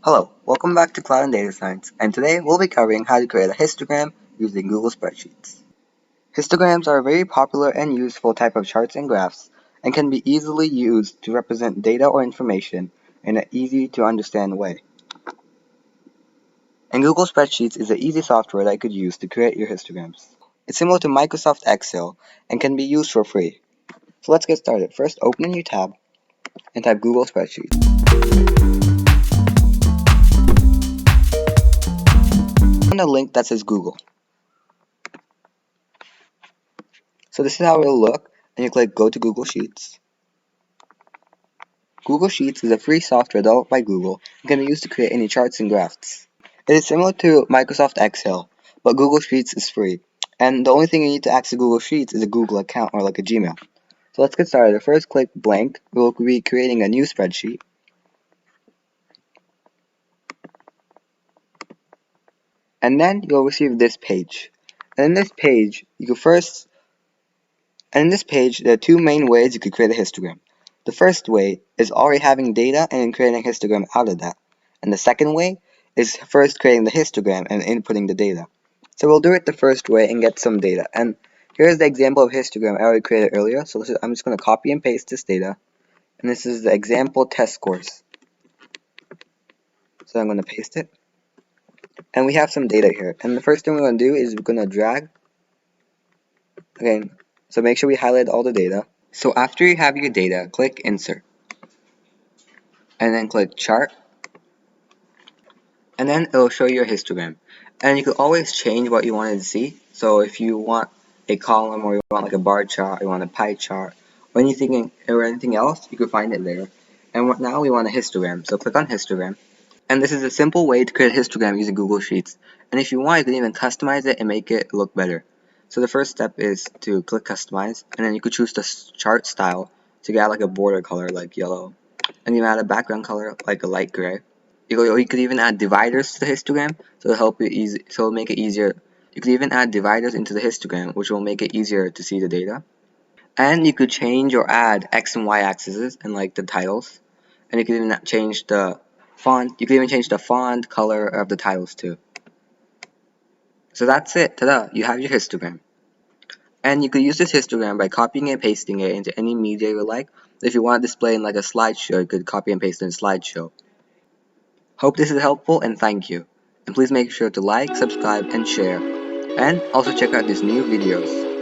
Hello, welcome back to Cloud and Data Science, and today we'll be covering how to create a histogram using Google Spreadsheets. Histograms are a very popular and useful type of charts and graphs, and can be easily used to represent data or information in an easy to understand way. And Google Spreadsheets is an easy software that you could use to create your histograms. It's similar to Microsoft Excel and can be used for free. So let's get started. First, open a new tab and type Google Spreadsheets. Find a link that says Google. So this is how it'll look, and you click Go to Google Sheets. Google Sheets is a free software developed by Google and can be used to create any charts and graphs. It is similar to Microsoft Excel, but Google Sheets is free, and the only thing you need to access Google Sheets is a Google account or like a Gmail. So let's get started. First, click blank. We'll be creating a new spreadsheet. And then you'll receive this page. And in this page, there are two main ways you could create a histogram. The first way is already having data and then creating a histogram out of that. And the second way is first creating the histogram and inputting the data. So we'll do it the first way and get some data. And here's the example of histogram I already created earlier. So I'm just going to copy and paste this data. And this is the example test scores. So I'm going to paste it. And we have some data here. And the first thing we're going to do is we're going to drag. Again, so make sure we highlight all the data. So after you have your data, click Insert. And then click Chart. And then it'll show you your histogram. And you can always change what you wanted to see. So if you want a column, or you want like a bar chart, or you want a pie chart, or anything else, you can find it there. And now we want a histogram. So click on Histogram. And this is a simple way to create a histogram using Google Sheets. And if you want, you can even customize it and make it look better. So the first step is to click Customize, and then you could choose the chart style to get like a border color like yellow. And you add a background color like a light gray. You could even add dividers to the histogram, so it'll make it easier. You could even add dividers into the histogram, which will make it easier to see the data. And you could change or add X and Y axes and like the titles. And you could even change the font. You could even change the font color of the titles too. So that's it. Ta-da! You have your histogram. And you could use this histogram by copying and pasting it into any media you would like. If you want to display in like a slideshow, you could copy and paste it in slideshow. Hope this is helpful, and thank you. And please make sure to like, subscribe, and share. And also check out these new videos.